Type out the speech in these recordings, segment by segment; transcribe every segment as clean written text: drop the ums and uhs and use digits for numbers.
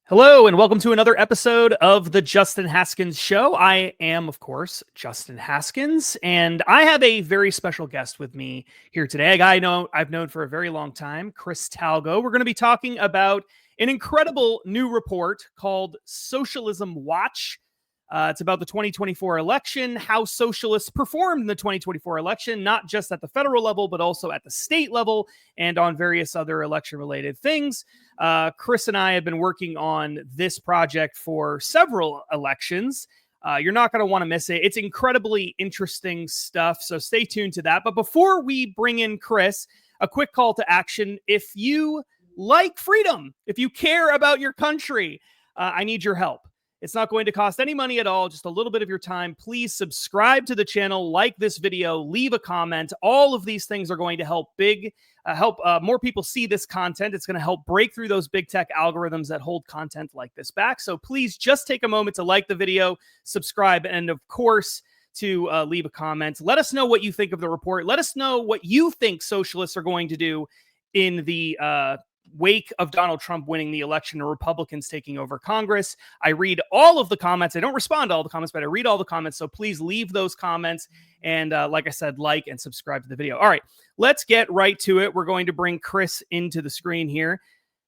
Hello, and welcome to another episode of the Justin Haskins Show. I am, of course, Justin Haskins, and I have a very special guest with me here today. A guy I've known for a very long time, Chris Talgo. We're going to be talking about an incredible new report called Socialism Watch. It's about the 2024 election, how socialists performed in the 2024 election, not just at the federal level, but also at the state level and on various other election-related things. Chris and I have been working on this project for several elections. You're not going to want to miss it. It's incredibly interesting stuff, so stay tuned to that. But before we bring in Chris, a quick call to action. If you like freedom, if you care about your country, I need your help. It's not going to cost any money at all, just a little bit of your time. Please subscribe to the channel, like this video, leave a comment. All of these things are going to help more people see this content. It's going to help break through those big tech algorithms that hold content like this back. So please just take a moment to like the video, subscribe, and of course, to leave a comment. Let us know what you think of the report. Let us know what you think socialists are going to do in the wake of Donald Trump winning the election and Republicans taking over Congress. I read all of the comments. I don't respond to all the comments, but I read all the comments. So please leave those comments. And like I said, like and subscribe to the video. All right, let's get right to it. We're going to bring Chris into the screen here.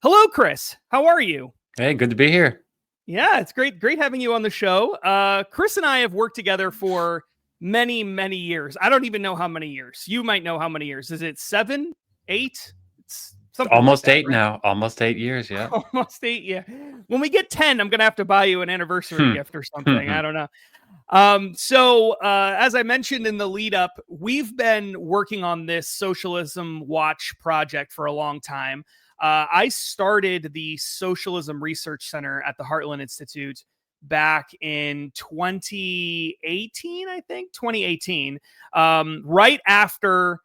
Hello, Chris. How are you? Hey, good to be here. Yeah, it's great having you on the show. Chris and I have worked together for many, many years. I don't even know how many years. You might know how many years. Is it 7, 8? It's almost like that, 8 right? now. Almost 8 years, yeah. Almost 8, yeah. When we get 10, I'm going to have to buy you an anniversary gift or something. I don't know. As I mentioned in the lead up, we've been working on this Socialism Watch project for a long time. I started the Socialism Research Center at the Heartland Institute back in 2018, I think, 2018, right after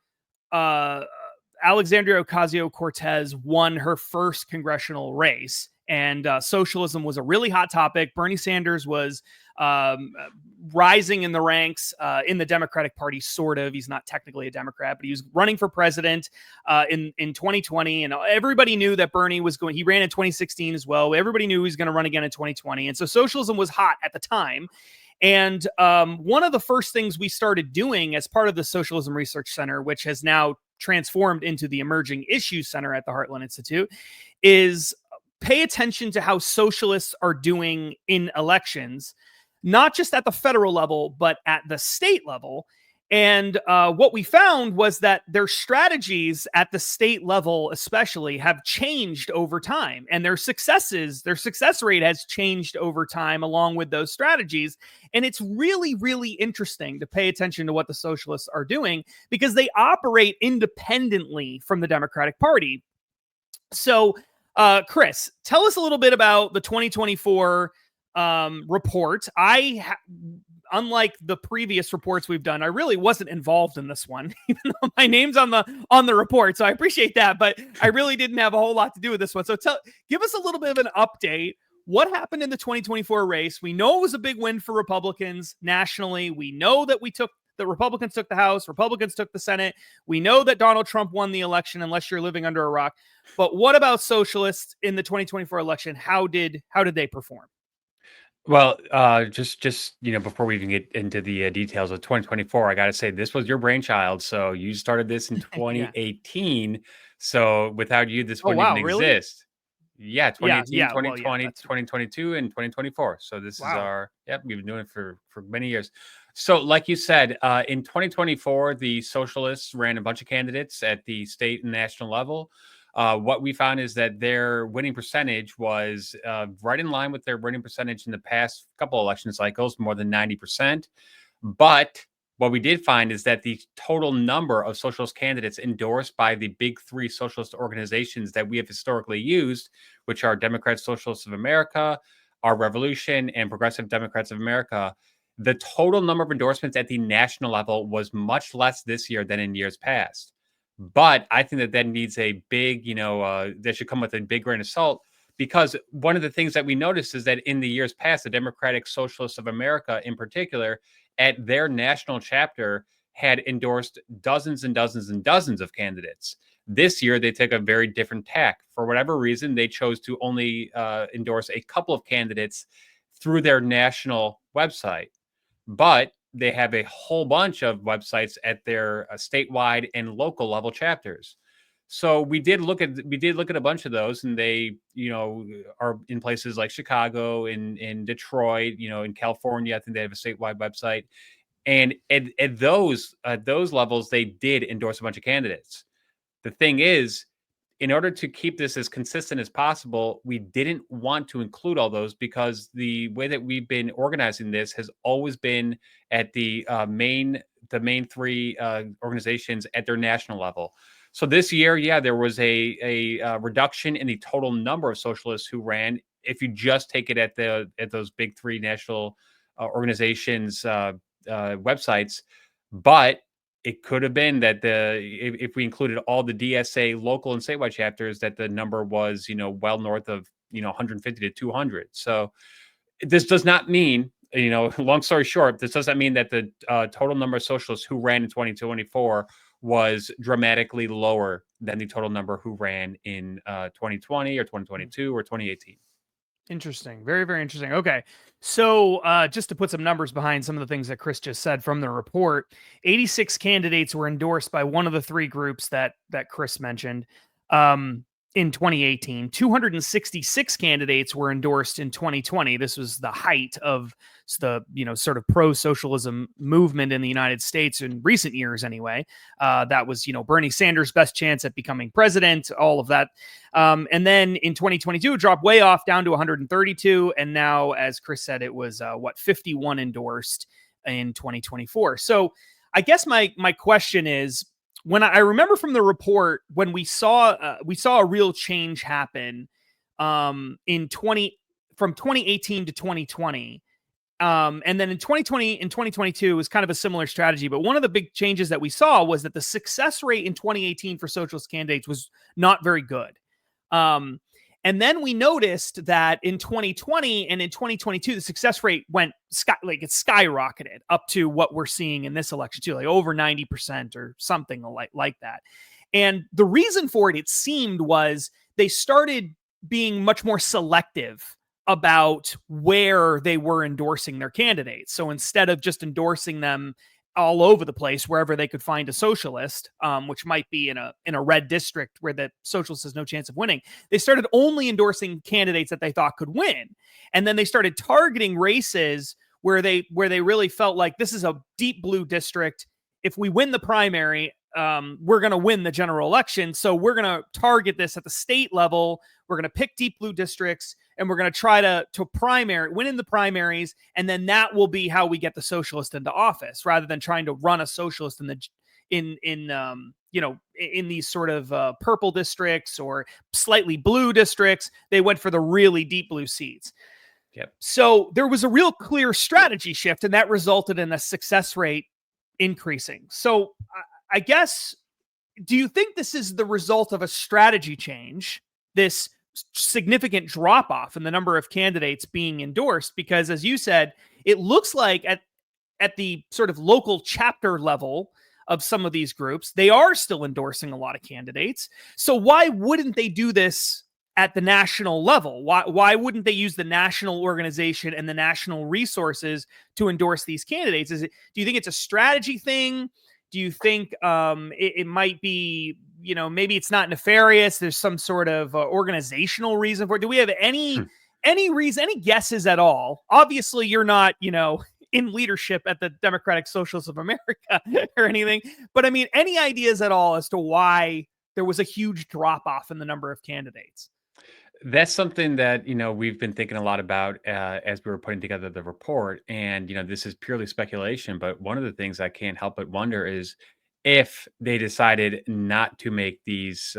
Alexandria Ocasio-Cortez won her first congressional race, and socialism was a really hot topic. Bernie Sanders was rising in the ranks in the Democratic Party, sort of. He's not technically a Democrat, but he was running for president in 2020, and everybody knew that Bernie was going. He ran in 2016 as well. Everybody knew he was going to run again in 2020, and so socialism was hot at the time. And one of the first things we started doing as part of the Socialism Research Center, which has now transformed into the Emerging Issues Center at the Heartland Institute, is pay attention to how socialists are doing in elections, not just at the federal level, but at the state level. And what we found was that their strategies at the state level especially have changed over time, and their success rate has changed over time along with those strategies. And it's really, really interesting to pay attention to what the socialists are doing because they operate independently from the Democratic Party. So, Chris, tell us a little bit about the 2024 report. Unlike the previous reports we've done, I really wasn't involved in this one, even though my name's on the report. So I appreciate that, but I really didn't have a whole lot to do with this one. So give us a little bit of an update. What happened in the 2024 race? We know it was a big win for Republicans nationally. We know that the Republicans took the House, Republicans took the Senate. We know that Donald Trump won the election, unless you're living under a rock. But what about socialists in the 2024 election? How did they perform? Well, just before we even get into the details of 2024, I got to say this was your brainchild. So you started this in 2018. Yeah. So without you, this wouldn't even exist. Yeah, 2018, 2020, 2022, and 2024. So this is we've been doing it for many years. So like you said, in 2024, the socialists ran a bunch of candidates at the state and national level. What we found is that their winning percentage was right in line with their winning percentage in the past couple election cycles, more than 90%. But what we did find is that the total number of socialist candidates endorsed by the big three socialist organizations that we have historically used, which are Democrat Socialists of America, Our Revolution, and Progressive Democrats of America, the total number of endorsements at the national level was much less this year than in years past. But I think that needs a big, that should come with a big grain of salt, because one of the things that we noticed is that in the years past, the Democratic Socialists of America in particular, at their national chapter, had endorsed dozens and dozens and dozens of candidates. This year, they took a very different tack. For whatever reason, they chose to only endorse a couple of candidates through their national website, but they have a whole bunch of websites at their statewide and local level chapters. So we did look at a bunch of those, and they, are in places like Chicago, in Detroit, in California. I think they have a statewide website, and at those levels, they did endorse a bunch of candidates. The thing is, in order to keep this as consistent as possible, we didn't want to include all those because the way that we've been organizing this has always been at the main three organizations at their national level. So this year, yeah, there was a reduction in the total number of socialists who ran. If you just take it at those big three national organizations websites, but it could have been that if we included all the DSA local and statewide chapters, that the number was, well north of, 150 to 200. So this does not mean, long story short, this doesn't mean that the total number of socialists who ran in 2024 was dramatically lower than the total number who ran in 2020 or 2022 or 2018. Interesting. Very, very interesting. Okay. So just to put some numbers behind some of the things that Chris just said from the report, 86 candidates were endorsed by one of the three groups that Chris mentioned. In 2018, 266 candidates were endorsed in 2020. This was the height of the, sort of pro-socialism movement in the United States in recent years anyway. That was, Bernie Sanders' best chance at becoming president, all of that. And then in 2022, it dropped way off down to 132. And now, as Chris said, it was 51 endorsed in 2024. So I guess my question is, when I remember from the report, when we saw a real change happen from 2018 to 2020, and then in 2020 and 2022 was kind of a similar strategy. But one of the big changes that we saw was that the success rate in 2018 for socialist candidates was not very good. And then we noticed that in 2020 and in 2022, the success rate went it skyrocketed up to what we're seeing in this election too, like over 90% or something like that. And the reason for it seemed, was they started being much more selective about where they were endorsing their candidates. So instead of just endorsing them all over the place, wherever they could find a socialist, which might be in a red district where the socialist has no chance of winning, they started only endorsing candidates that they thought could win. And then they started targeting races where they really felt like, this is a deep blue district. If we win the primary, we're going to win the general election. So we're going to target this at the state level. We're going to pick deep blue districts, and we're going to try to win in the primaries. And then that will be how we get the socialist into office, rather than trying to run a socialist in these sort of purple districts or slightly blue districts. They went for the really deep blue seats. Yep. So there was a real clear strategy shift, and that resulted in a success rate increasing. So I guess, do you think this is the result of a strategy change, this significant drop off in the number of candidates being endorsed? Because, as you said, it looks like at the sort of local chapter level of some of these groups, they are still endorsing a lot of candidates. So why wouldn't they do this at the national level? Why wouldn't they use the national organization and the national resources to endorse these candidates? Do you think it's a strategy thing? Do you think it might be, maybe it's not nefarious, there's some sort of organizational reason for it? Do we have any reason, any guesses at all? Obviously, you're not, in leadership at the Democratic Socialists of America or anything. But I mean, any ideas at all as to why there was a huge drop off in the number of candidates? That's something that, we've been thinking a lot about as we were putting together the report. And, this is purely speculation, but one of the things I can't help but wonder is if they decided not to make these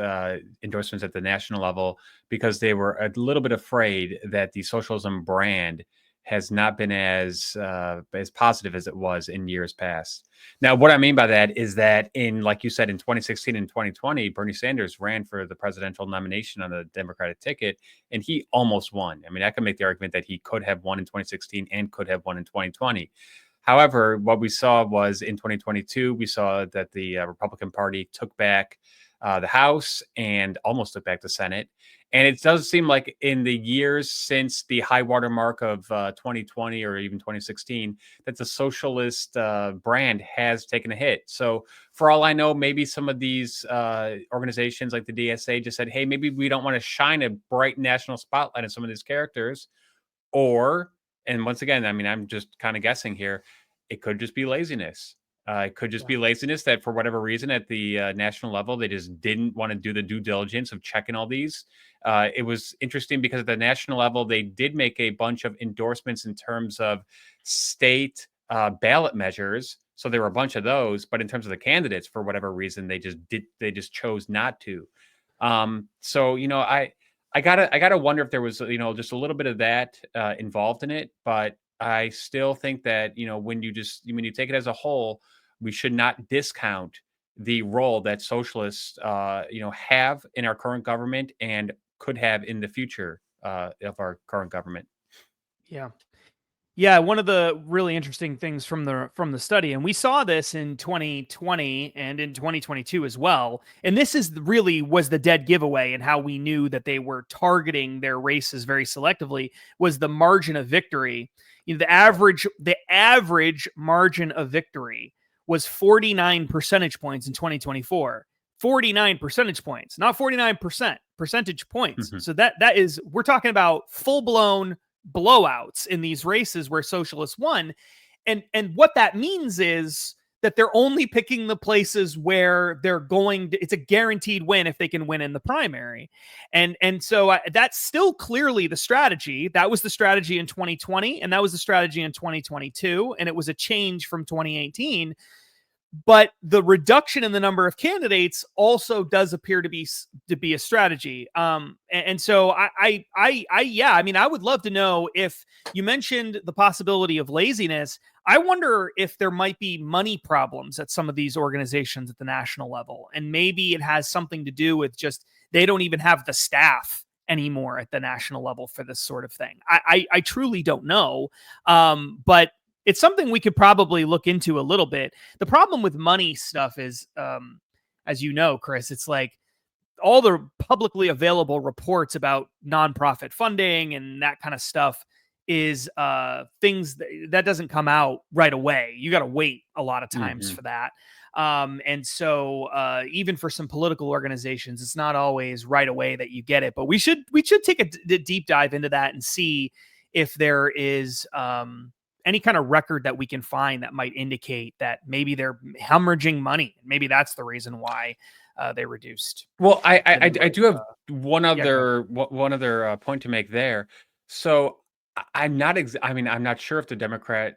endorsements at the national level because they were a little bit afraid that the socialism brand has not been as positive as it was in years past. Now, what I mean by that is that like you said, in 2016 and 2020, Bernie Sanders ran for the presidential nomination on the Democratic ticket, and he almost won. I mean, I can make the argument that he could have won in 2016 and could have won in 2020. However, what we saw was in 2022, we saw that the Republican Party took back the House, and almost took back the Senate. And it does seem like in the years since the high water mark of 2020 or even 2016, that the socialist brand has taken a hit. So for all I know, maybe some of these organizations like the DSA just said, hey, maybe we don't want to shine a bright national spotlight on some of these characters. Or, and once again, I mean, I'm just kind of guessing here, it could just be laziness. It could just be laziness that for whatever reason at the national level, they just didn't want to do the due diligence of checking all these. It was interesting because at the national level, they did make a bunch of endorsements in terms of state ballot measures. So there were a bunch of those, but in terms of the candidates, for whatever reason, they just chose not to. So, I gotta wonder if there was, just a little bit of that involved in it, but I still think that, when you take it as a whole, we should not discount the role that socialists, have in our current government and could have in the future of our current government. Yeah. Yeah, one of the really interesting things from the study, and we saw this in 2020 and in 2022 as well. And this is really was the dead giveaway, and how we knew that they were targeting their races very selectively was the margin of victory. The average margin of victory was 49 percentage points in 2024. 49 percentage points, not 49% percentage points. Mhm. So that is, we're talking about full blown blowouts in these races where socialists won. And what that means is that they're only picking the places where they're going to, it's a guaranteed win if they can win in the primary. And so that's still clearly the strategy. That was the strategy in 2020, and that was the strategy in 2022, and it was a change from 2018. But the reduction in the number of candidates also does appear to be a strategy. And so I mean, I would love to know, if you mentioned the possibility of laziness, I wonder if there might be money problems at some of these organizations at the national level. And maybe it has something to do with just, they don't even have the staff anymore at the national level for this sort of thing. I truly don't know. But it's something we could probably look into a little bit. The problem with money stuff is, as you know, Chris, it's like all the publicly available reports about nonprofit funding and that kind of stuff is things that doesn't come out right away. You got to wait a lot of times for that. And so even for some political organizations, it's not always right away that you get it. But we should take a deep dive into that and see if there is any kind of record that we can find that might indicate that maybe they're hemorrhaging money. Maybe that's the reason why they reduced. Well, I do have one other point to make there. So I'm not I mean, I'm not sure if the Democratic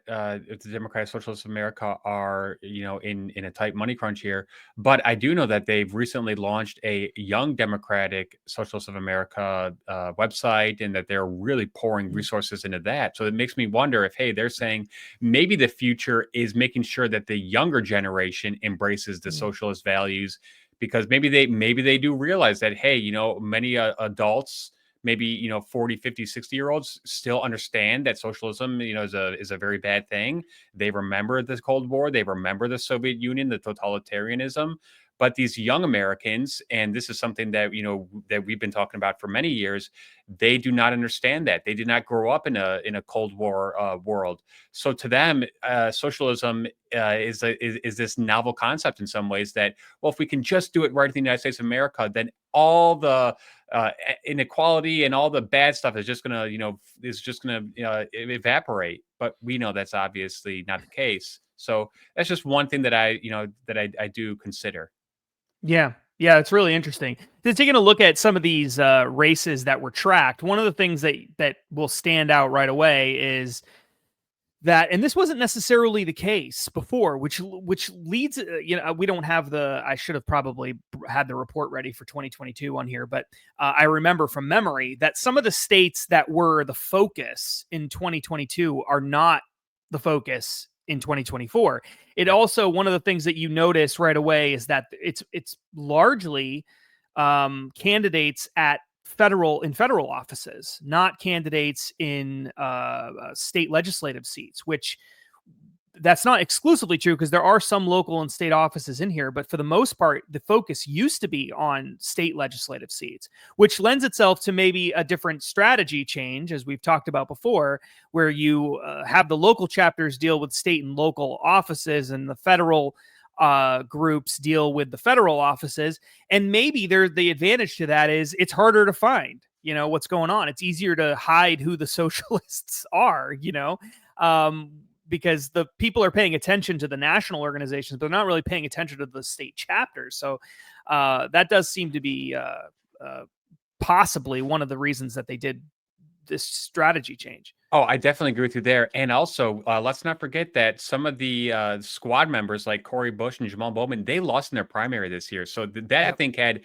Socialists of America are, in a tight money crunch here, but I do know that they've recently launched a Young Democratic Socialists of America website, and that they're really pouring resources into that. So it makes me wonder if, hey, they're saying maybe the future is making sure that the younger generation embraces the socialist values, because maybe they do realize that, hey, many adults, maybe 40, 50, 60-year-olds still understand that socialism is a very bad thing. They remember the Cold War, they remember the Soviet Union, the totalitarianism. But these young Americans, and this is something that that we've been talking about for many years, they do not understand that. They did not grow up in a Cold War world. So to them, socialism is this novel concept in some ways, that, well, if we can just do it right in the United States of America, then all the inequality and all the bad stuff is just gonna evaporate. But we know that's obviously not the case. So that's just one thing that I do consider. Yeah. Yeah, it's really interesting. So taking a look at some of these races that were tracked, one of the things that will stand out right away is that, and this wasn't necessarily the case before, which leads, we don't have I should have probably had the report ready for 2022 on here, but I remember from memory that some of the states that were the focus in 2022 are not the focus in 2024. It also, one of the things that you notice right away is that it's largely candidates at federal offices, not candidates in state legislative seats, which that's not exclusively true because there are some local and state offices in here, but for the most part, the focus used to be on state legislative seats, which lends itself to maybe a different strategy change, as we've talked about before, where you have the local chapters deal with state and local offices, and the federal groups deal with the federal offices. And maybe the advantage to that is it's harder to find, what's going on. It's easier to hide who the socialists are, because the people are paying attention to the national organizations, but they're not really paying attention to the state chapters. So that does seem to be possibly one of the reasons that they did this strategy change. Oh, I definitely agree with you there. And also, let's not forget that some of the squad members like Cori Bush and Jamal Bowman, they lost in their primary this year. So that I think had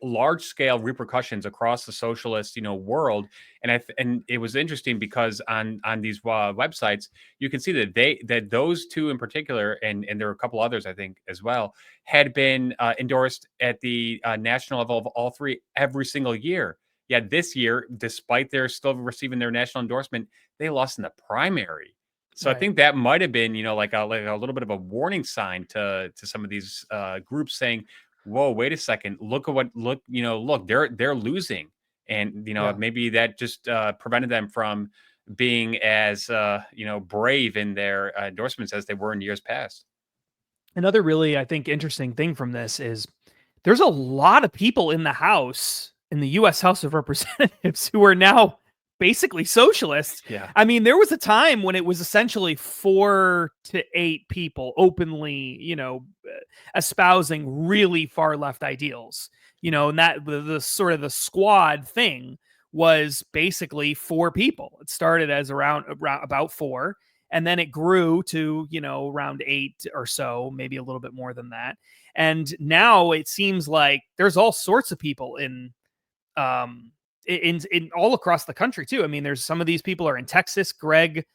large scale repercussions across the socialist, world. And and it was interesting because on these websites, you can see that those two in particular, and there were a couple others I think as well, had been endorsed at the national level of all three every single year. Yeah, this year, despite their still receiving their national endorsement, they lost in the primary. So I think that might have been, like a little bit of a warning sign to some of these groups saying, "Whoa, wait a second! Look, they're losing," and maybe that just prevented them from being as brave in their endorsements as they were in years past. Another really, I think, interesting thing from this is there's a lot of people in the House, in the U.S. House of Representatives, who are now basically socialists. Yeah. I mean, there was a time when it was essentially 4 to 8 people openly, espousing really far left ideals, and that the sort of the squad thing was basically 4 people. It started as around about 4. And then it grew to, around 8 or so, maybe a little bit more than that. And now it seems like there's all sorts of people in all across the country too. I mean, there's some of these people are in Texas. Greg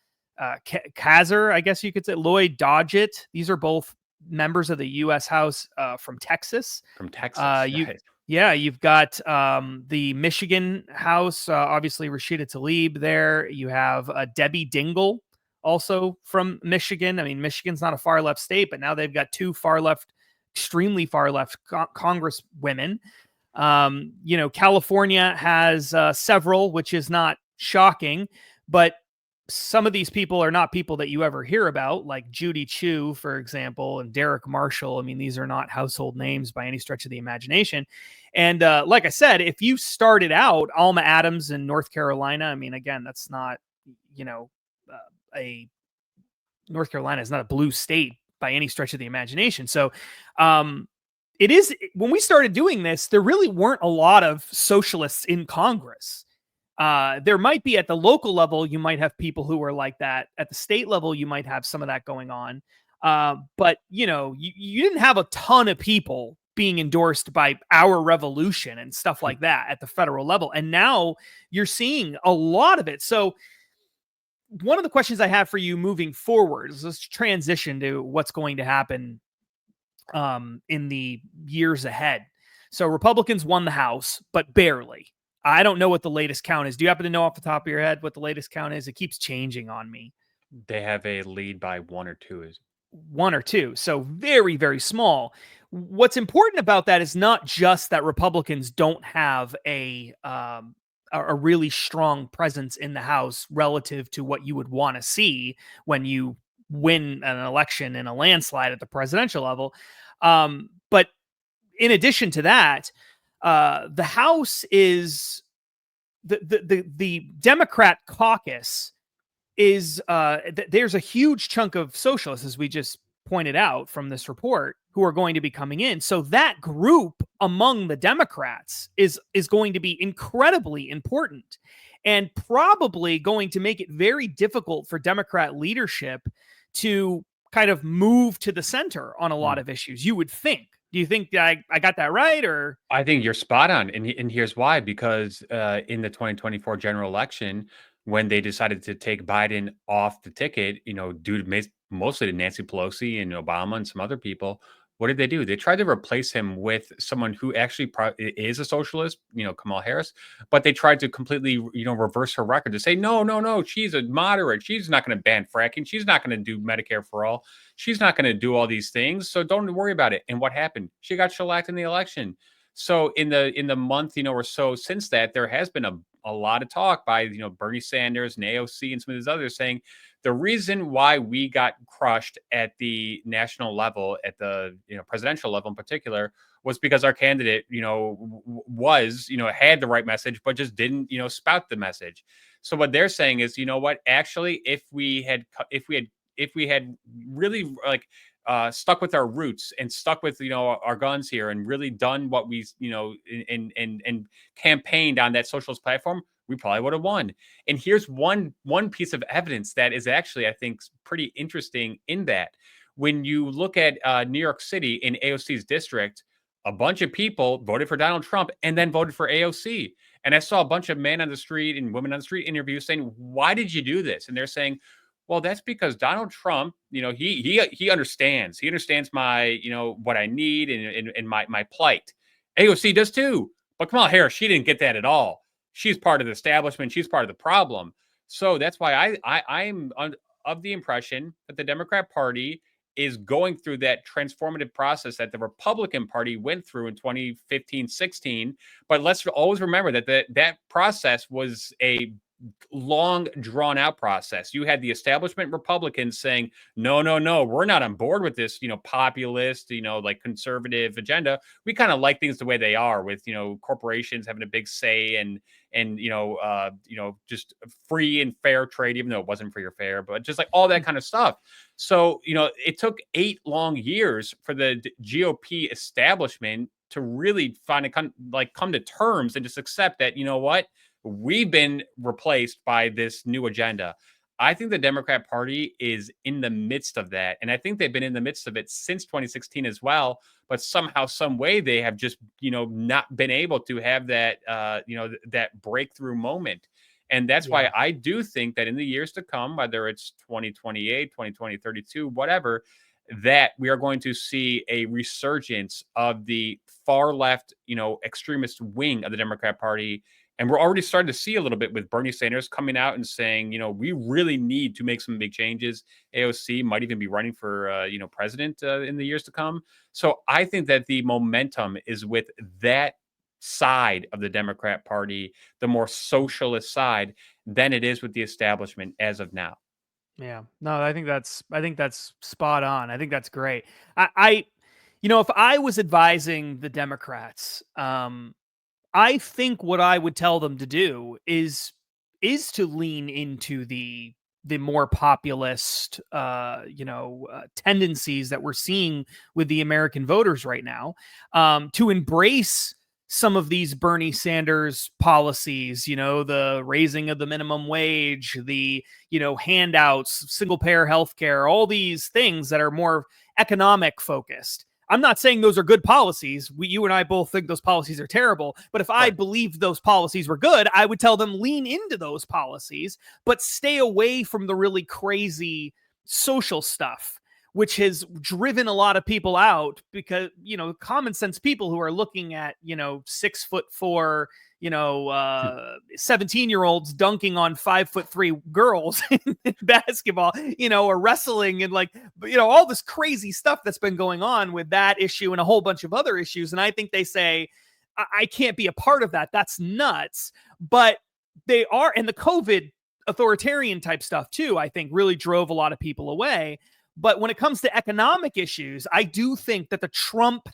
Kazar, I guess you could say, Lloyd Dodgett. These are both members of the U.S. House from Texas. From Texas, right. Yeah, you've got the Michigan House, obviously Rashida Tlaib there. You have Debbie Dingell, also from Michigan. I mean, Michigan's not a far left state, but now they've got 2 far left, extremely far left congresswomen. California has several, which is not shocking, but some of these people are not people that you ever hear about, like Judy Chu, for example, and Derek Marshall. I mean, these are not household names by any stretch of the imagination. And like I said, if you started out Alma Adams in North Carolina, I mean, again, that's not, North Carolina is not a blue state by any stretch of the imagination. So, it is, when we started doing this, there really weren't a lot of socialists in Congress. There might be at the local level, you might have people who are like that. At the state level, you might have some of that going on. But, you didn't have a ton of people being endorsed by Our Revolution and stuff like that at the federal level. And now you're seeing a lot of it. So one of the questions I have for you moving forward is, let's transition to what's going to happen in the years ahead. So Republicans won the House, but barely. I don't know what the latest count is. Do you happen to know off the top of your head what the latest count is? It keeps changing on me. They have a lead by 1 or 2. 1 or 2. So very, very small. What's important about that is not just that Republicans don't have a really strong presence in the House relative to what you would want to see when you win an election in a landslide at the presidential level. But in addition to that, the House is the Democrat caucus is there's a huge chunk of socialists, as we just pointed out from this report, who are going to be coming in. So that group among the Democrats is going to be incredibly important, and probably going to make it very difficult for Democrat leadership to kind of move to the center on a lot of issues, you would think. Do you think I got that right? Or I think you're spot on. And here's why, because in the 2024 general election, when they decided to take Biden off the ticket, due to mostly to Nancy Pelosi and Obama and some other people, what did they do? They tried to replace him with someone who actually is a socialist, Kamala Harris, but they tried to completely, reverse her record to say, no, no, no, she's a moderate. She's not going to ban fracking. She's not going to do Medicare for all. She's not going to do all these things. So don't worry about it. And what happened? She got shellacked in the election. So in the month, or so since that, there has been a lot of talk by, Bernie Sanders and AOC and some of these others saying the reason why we got crushed at the national level, at the presidential level in particular, was because our candidate, had the right message, but just didn't, spout the message. So what they're saying is, what, actually, if we had really stuck with our roots and stuck with our guns here and really done what we and campaigned on that socialist platform, we probably would have won. And here's one piece of evidence that is actually, I think, pretty interesting in that. When you look at New York City in AOC's district, a bunch of people voted for Donald Trump and then voted for AOC. And I saw a bunch of men on the street and women on the street interviews saying, why did you do this? And they're saying, well, that's because Donald Trump, he understands. He understands my, what I need and my plight. AOC does too. But Kamala Harris, she didn't get that at all. She's part of the establishment. She's part of the problem. So that's why I'm of the impression that the Democrat Party is going through that transformative process that the Republican Party went through in 2015-16. But let's always remember that that process was a long, drawn-out process. You had the establishment Republicans saying, no, no, no, we're not on board with this, populist, conservative agenda. We kind of like things the way they are, with, corporations having a big say and just free and fair trade, even though it wasn't free or fair, but just like all that kind of stuff. So, it took 8 long years for the GOP establishment to really finally come to terms and just accept that, what, we've been replaced by this new agenda. I think the Democrat Party is in the midst of that. And I think they've been in the midst of it since 2016 as well. But somehow, some way, they have just, not been able to have that, that breakthrough moment. And that's why I do think that in the years to come, whether it's 2028, 2032, whatever, that we are going to see a resurgence of the far left, extremist wing of the Democrat Party. And we're already starting to see a little bit with Bernie Sanders coming out and saying, we really need to make some big changes. AOC might even be running for, president in the years to come. So I think that the momentum is with that side of the Democrat Party, the more socialist side, than it is with the establishment as of now. Yeah, no, I think that's spot on. I think that's great. I if I was advising the Democrats, I think what I would tell them to do is to lean into the more populist, tendencies that we're seeing with the American voters right now, to embrace some of these Bernie Sanders policies, the raising of the minimum wage, the, handouts, single payer healthcare, all these things that are more economic focused. I'm not saying those are good policies. You and I both think those policies are terrible. But if I believed those policies were good, I would tell them lean into those policies, but stay away from the really crazy social stuff, which has driven a lot of people out because, common sense people who are looking at, 6'4", 17-year-olds dunking on 5'3" girls in basketball, or wrestling and all this crazy stuff that's been going on with that issue and a whole bunch of other issues. And I think they say, I can't be a part of that. That's nuts. But they are. And the COVID authoritarian type stuff too, I think really drove a lot of people away. But when it comes to economic issues, I do think that the Trump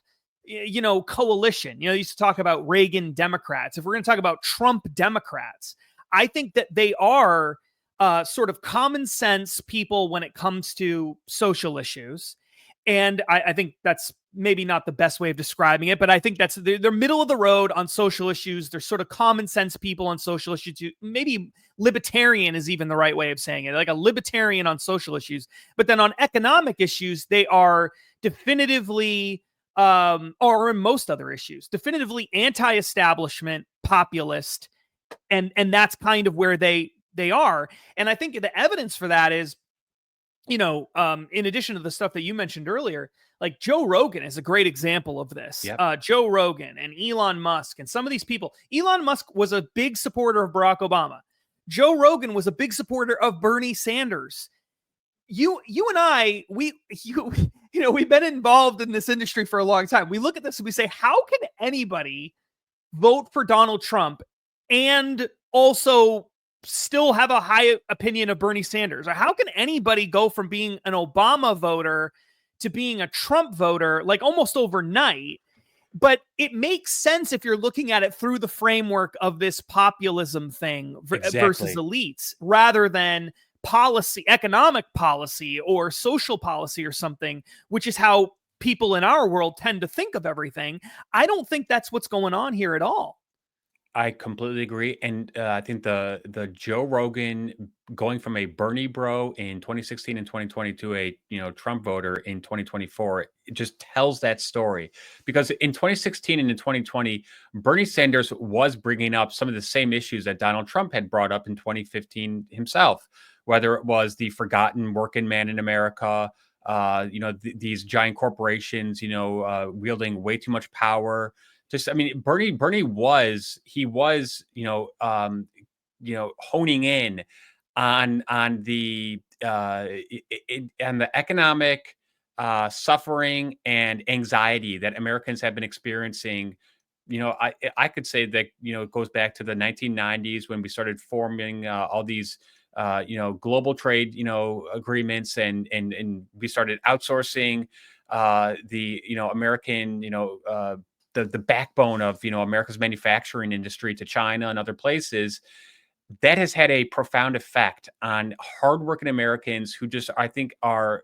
coalition, used to talk about Reagan Democrats. If we're going to talk about Trump Democrats, I think that they are sort of common sense people when it comes to social issues. And I think that's maybe not the best way of describing it, but I think they're middle of the road on social issues. They're sort of common sense people on social issues too. Maybe libertarian is even the right way of saying it, like a libertarian on social issues. But then on economic issues, they are definitively, or in most other issues, definitively anti-establishment, populist, and that's kind of where they are. And I think the evidence for that is, in addition to the stuff that you mentioned earlier, like Joe Rogan is a great example of this. Yep. Joe Rogan and Elon Musk and some of these people. Elon Musk was a big supporter of Barack Obama. Joe Rogan was a big supporter of Bernie Sanders. You and I, we've been involved in this industry for a long time. We look at this and we say, how can anybody vote for Donald Trump and also still have a high opinion of Bernie Sanders? Or how can anybody go from being an Obama voter to being a Trump voter like almost overnight? But it makes sense if you're looking at it through the framework of this populism thing versus elites, rather than policy, economic policy or social policy or something, which is how people in our world tend to think of everything. I don't think that's what's going on here at all. I completely agree, and I think the Joe Rogan going from a Bernie bro in 2016 and 2020 to a Trump voter in 2024, it just tells that story. Because in 2016 and in 2020, Bernie Sanders was bringing up some of the same issues that Donald Trump had brought up in 2015 himself, whether it was the forgotten working man in America, these giant corporations, wielding way too much power. Bernie was honing in on the economic suffering and anxiety that Americans have been experiencing. I could say that it goes back to the 1990s when we started forming all these global trade agreements, and we started outsourcing the American the backbone of America's manufacturing industry to China and other places. That has had a profound effect on hardworking Americans who just, I think, are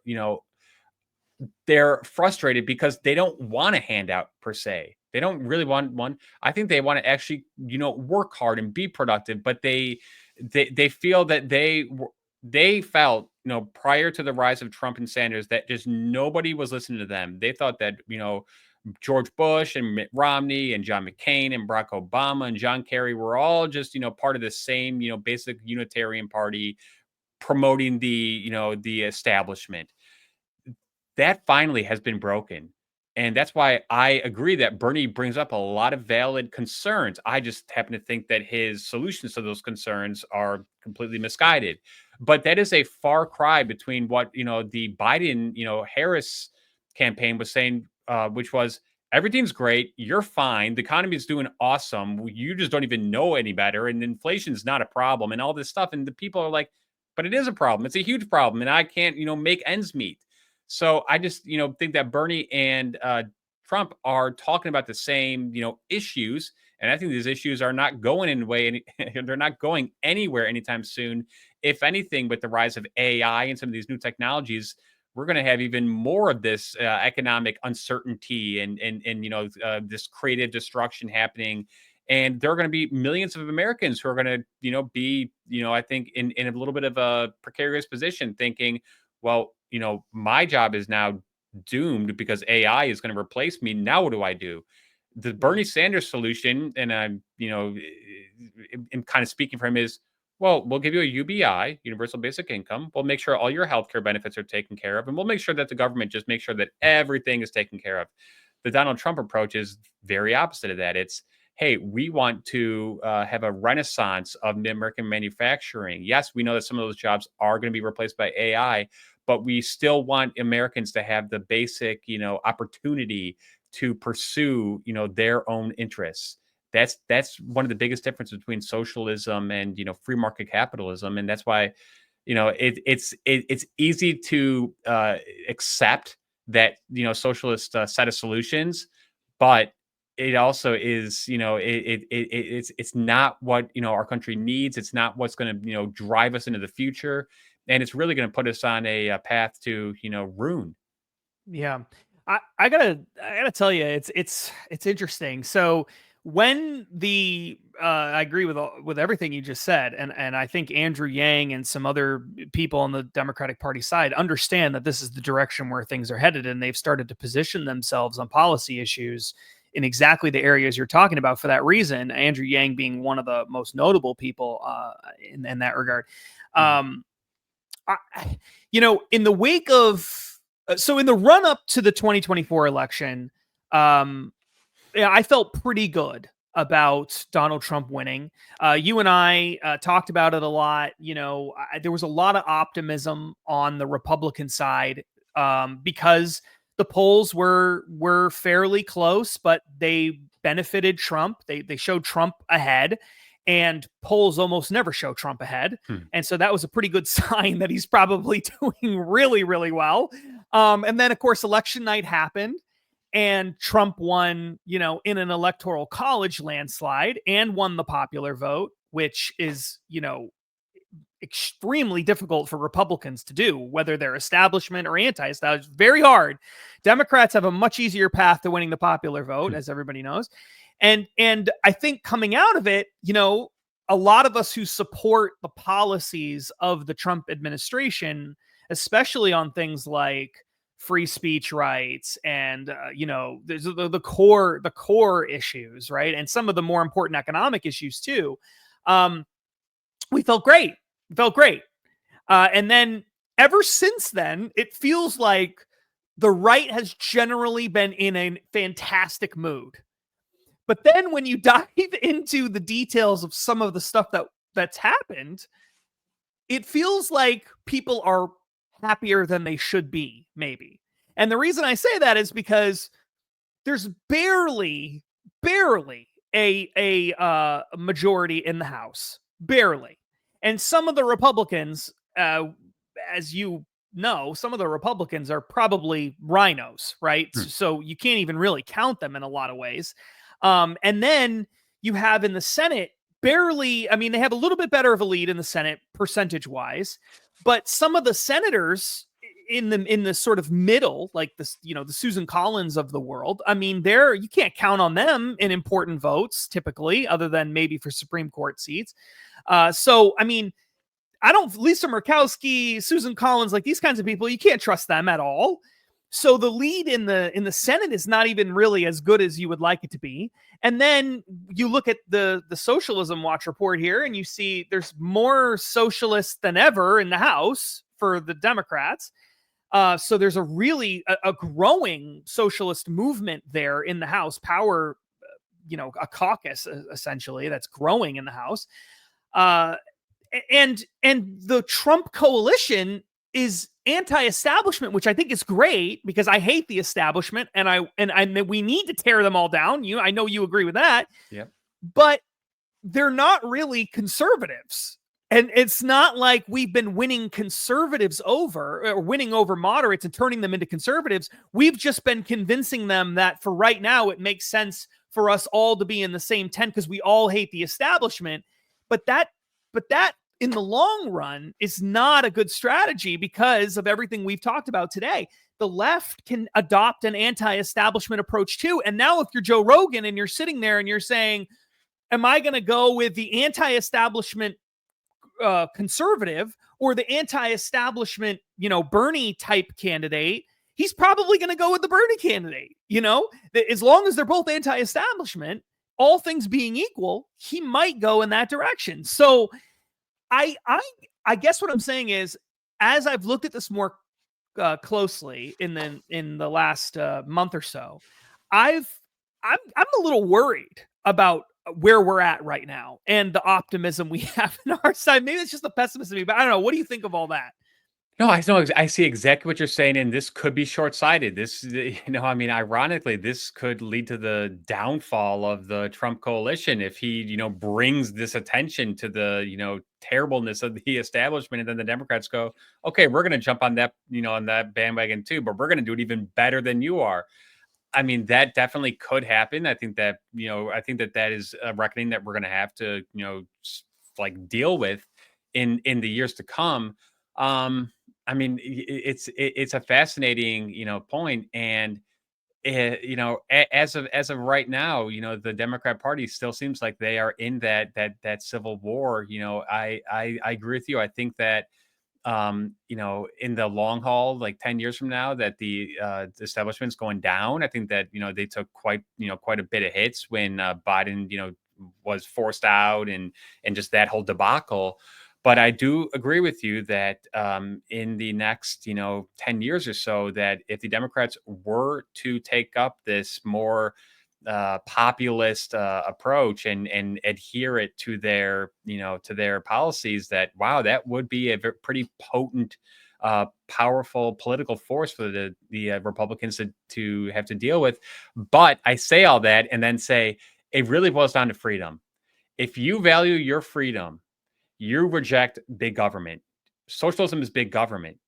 they're frustrated because they don't want a handout per se. They don't really want one. I think they want to actually work hard and be productive, but they feel that they felt prior to the rise of Trump and Sanders that just nobody was listening to them. They thought that George Bush and Mitt Romney and John McCain and Barack Obama and John Kerry were all just, part of the same, basic Unitarian Party promoting the establishment. That finally has been broken. And that's why I agree that Bernie brings up a lot of valid concerns. I just happen to think that his solutions to those concerns are completely misguided. But that is a far cry between what, the Biden, Harris campaign was saying, which was everything's great. You're fine. The economy is doing awesome. You just don't even know any better. And inflation's not a problem and all this stuff. And the people are like, but it is a problem. It's a huge problem. And I can't, make ends meet. So I just, think that Bernie and Trump are talking about the same, issues. And I think these issues are not going they're not going anywhere anytime soon. If anything, with the rise of AI and some of these new technologies, we're going to have even more of this economic uncertainty and this creative destruction happening. And there are going to be millions of Americans who are going to, be, I think in a little bit of a precarious position thinking, well, my job is now doomed because AI is going to replace me. Now, what do I do? The Bernie Sanders solution, and I'm, I'm kind of speaking for him, is, well, we'll give you a UBI, universal basic income. We'll make sure all your healthcare benefits are taken care of. And we'll make sure that the government just makes sure that everything is taken care of. The Donald Trump approach is very opposite of that. It's, hey, we want to have a renaissance of American manufacturing. Yes, we know that some of those jobs are going to be replaced by AI, but we still want Americans to have the basic, opportunity to pursue, their own interests. That's one of the biggest differences between socialism and, free market capitalism. And that's why, it's easy to accept that, socialist set of solutions, but it also is, it's not what, our country needs. It's not what's going to, drive us into the future. And it's really going to put us on a path to, ruin. Yeah. I gotta tell you, it's interesting. So when I agree with everything you just said, and I think Andrew Yang and some other people on the Democratic Party side understand that this is the direction where things are headed, and they've started to position themselves on policy issues in exactly the areas you're talking about for that reason. Andrew Yang being one of the most notable people in that regard. in the wake of, so in the run up to the 2024 election, I felt pretty good about Donald Trump winning. You and I talked about it a lot. There was a lot of optimism on the Republican side because the polls were fairly close, but they benefited Trump. They showed Trump ahead, and polls almost never show Trump ahead. And so that was a pretty good sign that he's probably doing really, really well. And then, of course, election night happened. And Trump won, in an electoral college landslide and won the popular vote, which is, extremely difficult for Republicans to do, whether they're establishment or anti-establishment. Very hard. Democrats have a much easier path to winning the popular vote, as everybody knows. And I think coming out of it, a lot of us who support the policies of the Trump administration, especially on things like free speech rights and there's the core issues, right, and some of the more important economic issues too. We felt great. And then ever since then, it feels like the right has generally been in a fantastic mood. But then when you dive into the details of some of the stuff that's happened, it feels like people are happier than they should be, maybe. And the reason I say that is because there's barely a majority in the House, barely. And some of the Republicans, as you know, some of the Republicans are probably rhinos, right? So you can't even really count them in a lot of ways. And then you have in the Senate barely, they have a little bit better of a lead in the Senate percentage wise, but some of the senators in the sort of middle, like this, the Susan Collins of the world, you can't count on them in important votes typically, other than maybe for Supreme Court seats. Lisa Murkowski, Susan Collins, like these kinds of people, you can't trust them at all. So the lead in the Senate is not even really as good as you would like it to be. And then you look at the Socialism Watch report here, and you see there's more socialists than ever in the House for the Democrats. So there's a growing socialist movement there in the House, power, a caucus essentially that's growing in the House. And the Trump coalition is anti-establishment, which I think is great because I hate the establishment and we need to tear them all down. I know you agree with that. Yep. But they're not really conservatives. And it's not like we've been winning conservatives over or winning over moderates and turning them into conservatives. We've just been convincing them that for right now, it makes sense for us all to be in the same tent because we all hate the establishment. But that in the long run is not a good strategy because of everything we've talked about today. The left can adopt an anti-establishment approach too. And now if you're Joe Rogan and you're sitting there and you're saying, am I going to go with the anti-establishment conservative or the anti-establishment, Bernie type candidate? He's probably going to go with the Bernie candidate. As long as they're both anti-establishment, all things being equal, he might go in that direction. So I guess what I'm saying is, as I've looked at this more closely in the last month or so, I'm a little worried about where we're at right now and the optimism we have on our side. Maybe it's just the pessimism, but I don't know. What do you think of all that? No, I know. I see exactly what you're saying, and this could be short-sighted. This, ironically, this could lead to the downfall of the Trump coalition if he, brings this attention to the, terribleness of the establishment, and then the Democrats go, okay, we're going to jump on that, on that bandwagon too, but we're going to do it even better than you are. That definitely could happen. I think that that is a reckoning that we're going to have to, deal with in the years to come. It's a fascinating, point. And, as of right now, the Democrat Party still seems like they are in that civil war. I agree with you. I think that, in the long haul, like 10 years from now, that the establishment's going down. I think that, they took quite a bit of hits when Biden, was forced out and just that whole debacle. But I do agree with you that in the next, 10 years or so, that if the Democrats were to take up this more populist approach and adhere it to their, to their policies, that wow, that would be a pretty potent, powerful political force for the Republicans to have to deal with. But I say all that and then say it really boils down to freedom. If you value your freedom, you reject big government. Socialism is big government.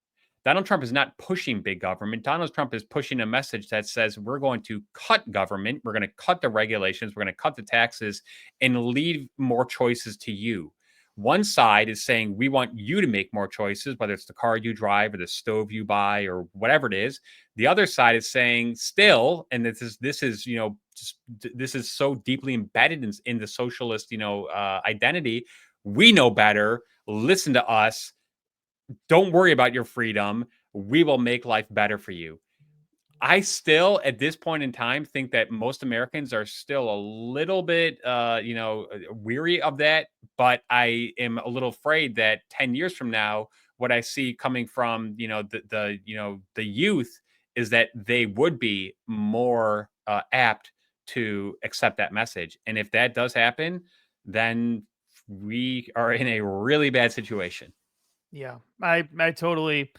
Donald Trump is not pushing big government. Donald Trump is pushing a message that says we're going to cut government, we're going to cut the regulations, we're going to cut the taxes, and leave more choices to you. One side is saying we want you to make more choices, whether it's the car you drive or the stove you buy or whatever it is. The other side is saying still, and this is this is so deeply embedded in the socialist identity. We know better. Listen to us. Don't worry about your freedom. We will make life better for you. I still, at this point in time, think that most Americans are still a little bit, weary of that. But I am a little afraid that 10 years from now, what I see coming from, the youth is that they would be more apt to accept that message. And if that does happen, then we are in a really bad situation. Yeah, I totally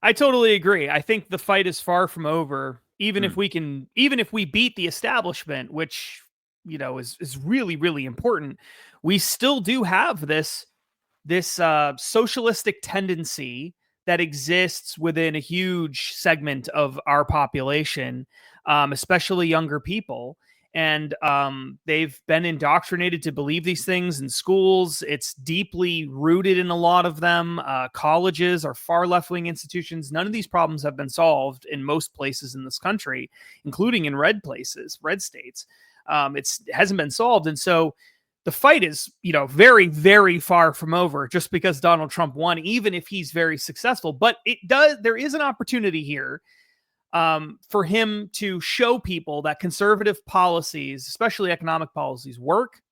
agree. I think the fight is far from over. Even if we beat the establishment, which is really, really important, we still do have this socialistic tendency that exists within a huge segment of our population, especially younger people. And they've been indoctrinated to believe these things in schools. It's deeply rooted in a lot of them. Colleges are far left-wing institutions. None of these problems have been solved in most places in this country, including in red states. It hasn't been solved. And so the fight is, very, very far from over just because Donald Trump won, even if he's very successful. But there is an opportunity here for him to show people that conservative policies, especially economic policies, work,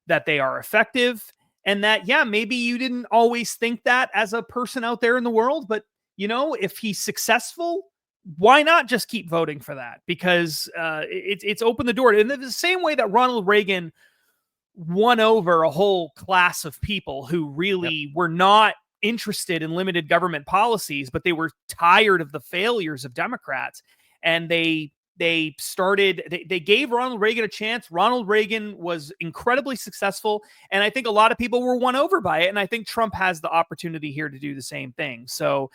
that they are effective, and that, yeah, maybe you didn't always think that as a person out there in the world, but, if he's successful, why not just keep voting for that? Because it's opened the door. In the same way that Ronald Reagan won over a whole class of people who really were not interested in limited government policies, but they were tired of the failures of Democrats, and they gave Ronald Reagan a chance. Ronald Reagan was incredibly successful, and I think a lot of people were won over by it. And I think Trump has the opportunity here to do the same thing. So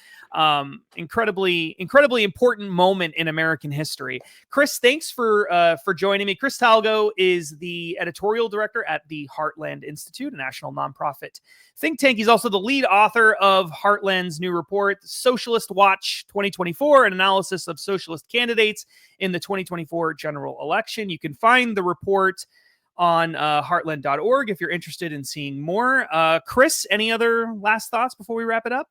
incredibly important moment in American history. Chris, thanks for joining me. Chris Talgo is the editorial director at the Heartland Institute, a national nonprofit think tank. He's also the lead author of Heartland's new report, Socialist Watch 2024, an analysis of socialist candidates in the 2024 general election. You can find the report on heartland.org if you're interested in seeing more. Chris, any other last thoughts before we wrap it up?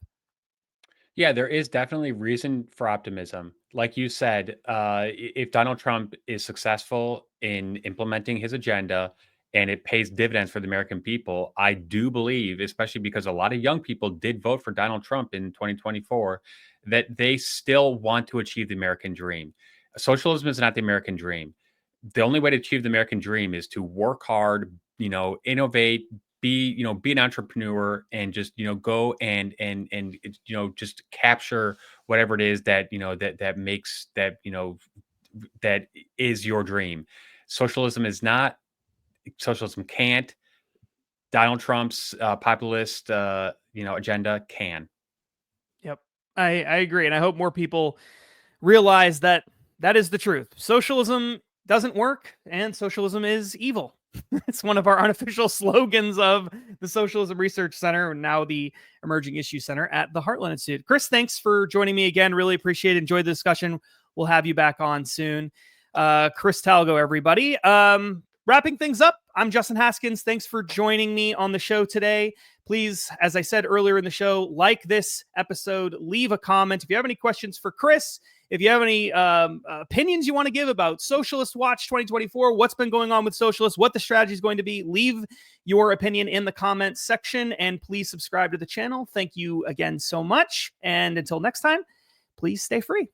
Yeah, there is definitely reason for optimism. Like you said, if Donald Trump is successful in implementing his agenda and it pays dividends for the American people, I do believe, especially because a lot of young people did vote for Donald Trump in 2024, that they still want to achieve the American dream. Socialism is not the American dream. The only way to achieve the American dream is to work hard, innovate, be an entrepreneur, and just go and just capture whatever it is that that makes that that is your dream. Socialism is not. Socialism can't. Donald Trump's populist agenda can. Yep, I agree, and I hope more people realize that is the truth. Socialism doesn't work, and socialism is evil. It's one of our unofficial slogans of the Socialism Research Center, and now the Emerging Issues Center at the Heartland Institute. Chris, thanks for joining me again. Really appreciate it. Enjoyed the discussion. We'll have you back on soon. Chris Talgo, everybody. Wrapping things up, I'm Justin Haskins. Thanks for joining me on the show today. Please, as I said earlier in the show, like this episode, leave a comment. If you have any questions for Chris, if you have any opinions you want to give about Socialist Watch 2024, what's been going on with Socialists, what the strategy is going to be, leave your opinion in the comments section, and please subscribe to the channel. Thank you again so much. And until next time, please stay free.